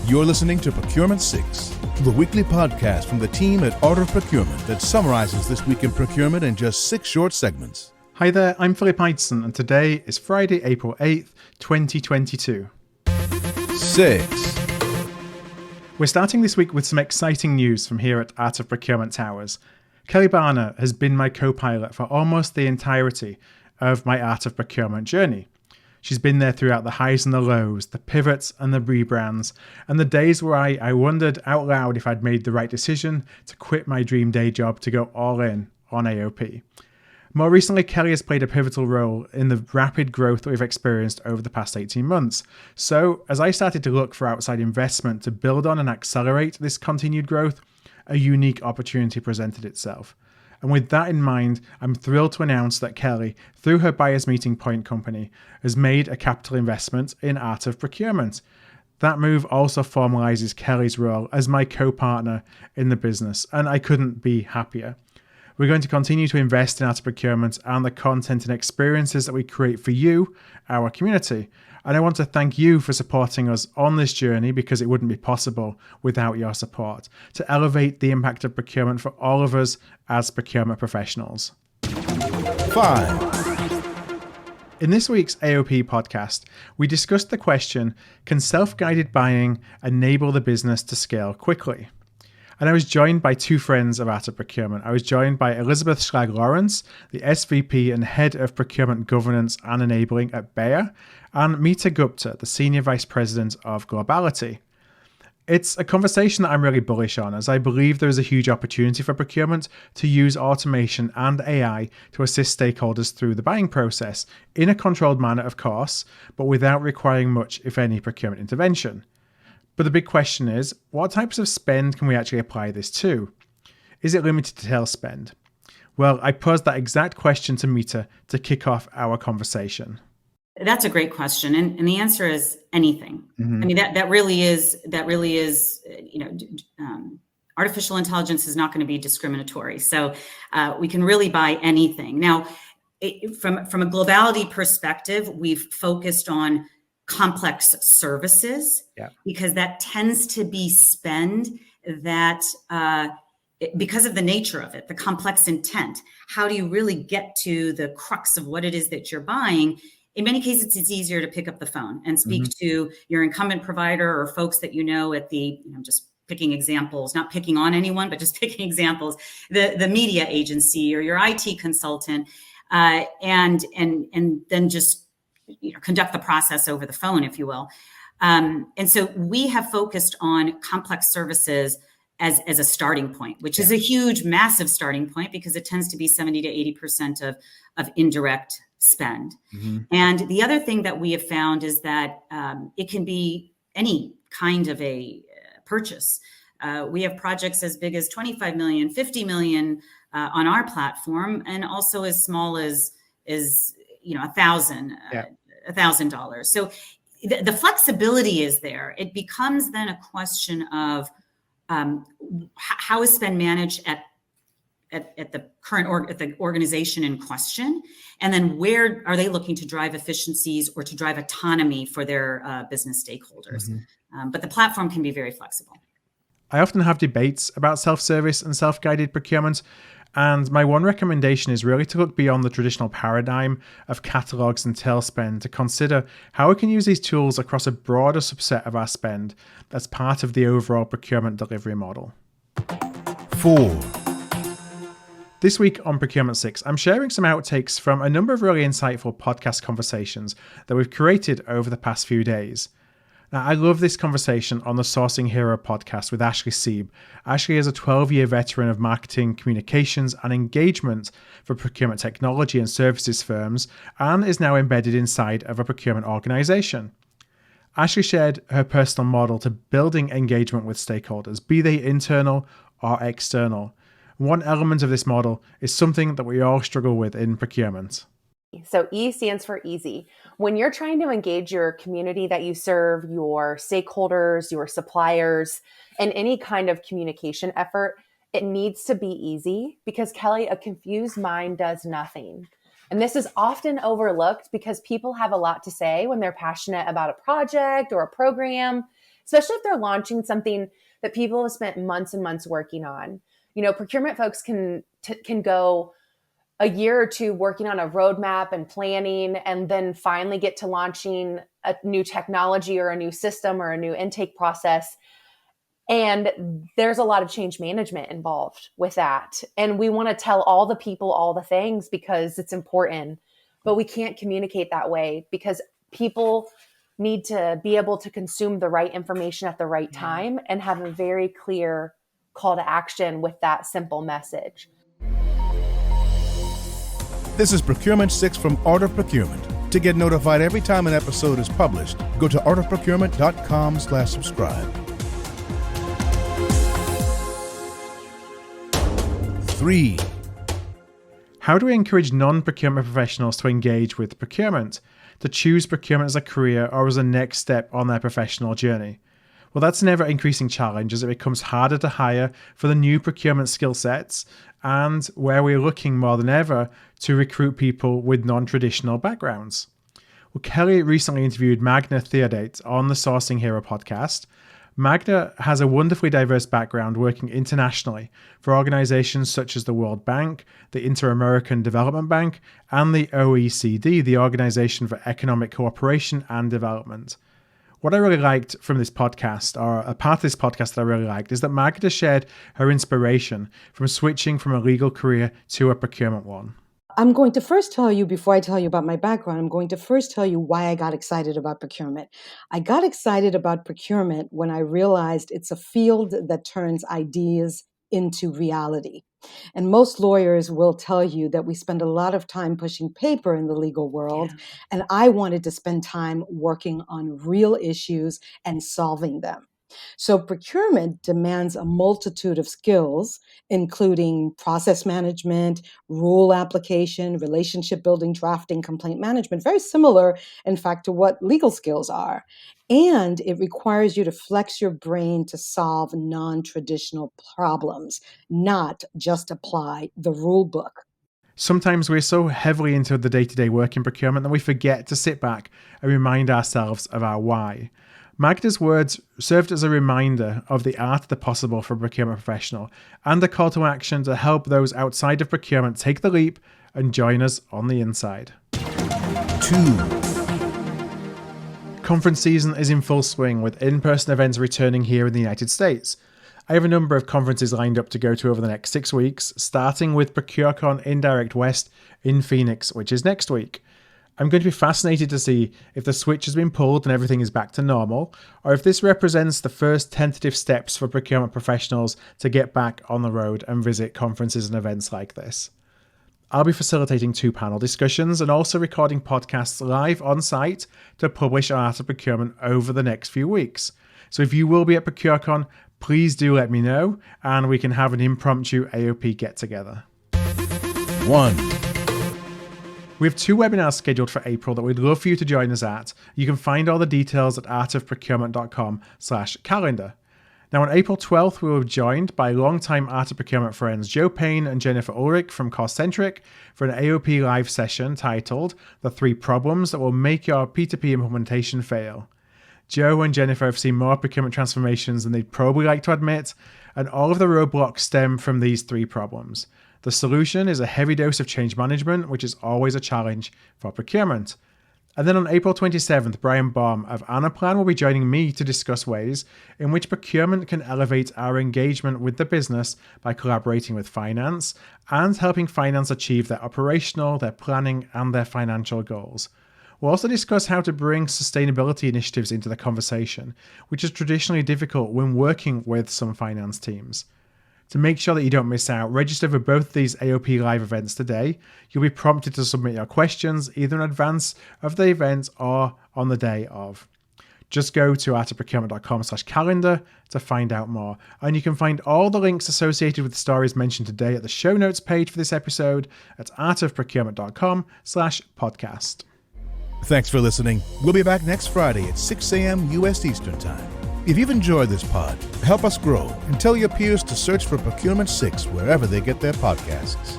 You're listening to Procurement 6, the weekly podcast from the team at Art of Procurement that summarizes this week in procurement in just 6 short segments. Hi there, I'm Philip Eidson, and today is Friday, April 8th, 2022. 6. We're starting this week with some exciting news from here at Art of Procurement Towers. Kelly Barner has been my co-pilot for almost the entirety of my Art of Procurement journey. She's been there throughout the highs and the lows, the pivots and the rebrands, and the days where I wondered out loud if I'd made the right decision to quit my dream day job to go all in on AOP. More recently, Kelly has played a pivotal role in the rapid growth that we've experienced over the past 18 months. So, as I started to look for outside investment to build on and accelerate this continued growth, a unique opportunity presented itself. And with that in mind, I'm thrilled to announce that Kelly, through her Buyers Meeting Point company, has made a capital investment in Art of Procurement. That move also formalizes Kelly's role as my co-partner in the business, and I couldn't be happier. We're going to continue to invest in Art of Procurement and the content and experiences that we create for you, our community. And I want to thank you for supporting us on this journey, because it wouldn't be possible without your support, to elevate the impact of procurement for all of us as procurement professionals. 5. In this week's AOP podcast, we discussed the question, can self-guided buying enable the business to scale quickly? And I was joined by 2 friends of Art of Procurement. I was joined by Elizabeth Schlag-Lawrence, the SVP and Head of Procurement Governance and Enabling at Bayer, and Meeta Gupta, the Senior Vice President of Globality. It's a conversation that I'm really bullish on, as I believe there is a huge opportunity for procurement to use automation and AI to assist stakeholders through the buying process, in a controlled manner, of course, but without requiring much, if any, procurement intervention. But the big question is, what types of spend can we actually apply this to? Is it limited to tail spend? Well, I posed that exact question to Meeta to kick off our conversation. That's a great question, and the answer is anything. Mm-hmm. I mean, that really is. Artificial intelligence is not going to be discriminatory, so we can really buy anything. Now, from a globality perspective, we've focused on complex services, because that tends to be spend that, because of the nature of it, the complex intent. How do you really get to the crux of what it is that you're buying? In many cases, it's easier to pick up the phone and speak to your incumbent provider or folks that you know at the, just picking examples, not picking on anyone, but just picking examples, the media agency or your IT consultant, and then just conduct the process over the phone, if you will. And so we have focused on complex services as a starting point, which is a huge, massive starting point, because it tends to be 70 to 80% of indirect spend. Mm-hmm. And the other thing that we have found is that it can be any kind of a purchase. We have projects as big as 25 million, 50 million on our platform, and also as small as $1,000. So the flexibility is there. It becomes then a question of how is spend managed at the current at the organization in question, and then where are they looking to drive efficiencies or to drive autonomy for their business stakeholders. Mm-hmm. But the platform can be very flexible. I often have debates about self-service and self-guided procurement. And my one recommendation is really to look beyond the traditional paradigm of catalogs and tail spend to consider how we can use these tools across a broader subset of our spend as part of the overall procurement delivery model. 4. This week on Procurement 6, I'm sharing some outtakes from a number of really insightful podcast conversations that we've created over the past few days. Now, I love this conversation on the Sourcing Hero podcast with Ashley Sieb. Ashley is a 12-year veteran of marketing, communications, and engagement for procurement technology and services firms, and is now embedded inside of a procurement organization. Ashley shared her personal model to building engagement with stakeholders, be they internal or external. One element of this model is something that we all struggle with in procurement. So E stands for easy. When you're trying to engage your community that you serve, your stakeholders, your suppliers, and any kind of communication effort, it needs to be easy, because Kelly, a confused mind does nothing. And this is often overlooked because people have a lot to say when they're passionate about a project or a program. especially if they're launching something that people have spent months and months working on. Procurement folks can go a year or two working on a roadmap and planning, and then finally get to launching a new technology or a new system or a new intake process. And there's a lot of change management involved with that. And we want to tell all the people all the things because it's important, but we can't communicate that way because people need to be able to consume the right information at the right time and have a very clear call to action with that simple message. This is Procurement 6 from Art of Procurement. To get notified every time an episode is published, go to artofprocurement.com/subscribe. 3. How do we encourage non-procurement professionals to engage with procurement, to choose procurement as a career or as a next step on their professional journey? Well, that's an ever-increasing challenge as it becomes harder to hire for the new procurement skill sets and where we're looking more than ever to recruit people with non-traditional backgrounds. Well, Kelly recently interviewed Magna Theodate on the Sourcing Hero podcast. Magna has a wonderfully diverse background working internationally for organizations such as the World Bank, the Inter-American Development Bank, and the OECD, the Organization for Economic Cooperation and Development. What I really liked from this podcast, or a part of this podcast that I really liked, is that Magda shared her inspiration from switching from a legal career to a procurement one. I'm going to first tell you, before I tell you about my background, I'm going to first tell you why I got excited about procurement. I got excited about procurement when I realized it's a field that turns ideas into reality. And most lawyers will tell you that we spend a lot of time pushing paper in the legal world. Yeah. And I wanted to spend time working on real issues and solving them. So procurement demands a multitude of skills, including process management, rule application, relationship building, drafting, complaint management, very similar, in fact, to what legal skills are. And it requires you to flex your brain to solve non-traditional problems, not just apply the rule book. Sometimes we're so heavily into the day-to-day work in procurement that we forget to sit back and remind ourselves of our why. Magda's words served as a reminder of the art of the possible for a procurement professional and a call to action to help those outside of procurement take the leap and join us on the inside. 2. Conference season is in full swing with in-person events returning here in the United States. I have a number of conferences lined up to go to over the next 6 weeks, starting with ProcureCon Indirect West in Phoenix, which is next week. I'm going to be fascinated to see if the switch has been pulled and everything is back to normal, or if this represents the first tentative steps for procurement professionals to get back on the road and visit conferences and events like this. I'll be facilitating 2 panel discussions and also recording podcasts live on site to publish on Art of Procurement over the next few weeks. So if you will be at ProcureCon, please do let me know and we can have an impromptu AOP get-together. 1. We have 2 webinars scheduled for April that we'd love for you to join us at. You can find all the details at artofprocurement.com/calendar. Now on April 12th, we were joined by longtime Art of Procurement friends Joe Payne and Jennifer Ulrich from Cost-Centric for an AOP live session titled The 3 Problems That Will Make Your P2P Implementation Fail. Joe and Jennifer have seen more procurement transformations than they'd probably like to admit, and all of the roadblocks stem from these 3 problems. The solution is a heavy dose of change management, which is always a challenge for procurement. And then on April 27th, Brian Baum of Anaplan will be joining me to discuss ways in which procurement can elevate our engagement with the business by collaborating with finance and helping finance achieve their operational, their planning, and their financial goals. We'll also discuss how to bring sustainability initiatives into the conversation, which is traditionally difficult when working with some finance teams. To make sure that you don't miss out, register for both these AOP live events today. You'll be prompted to submit your questions either in advance of the event or on the day of. Just go to artofprocurement.com/calendar to find out more. And you can find all the links associated with the stories mentioned today at the show notes page for this episode at artofprocurement.com/podcast. Thanks for listening. We'll be back next Friday at 6 a.m. U.S. Eastern Time. If you've enjoyed this pod, help us grow and tell your peers to search for Procurement 6 wherever they get their podcasts.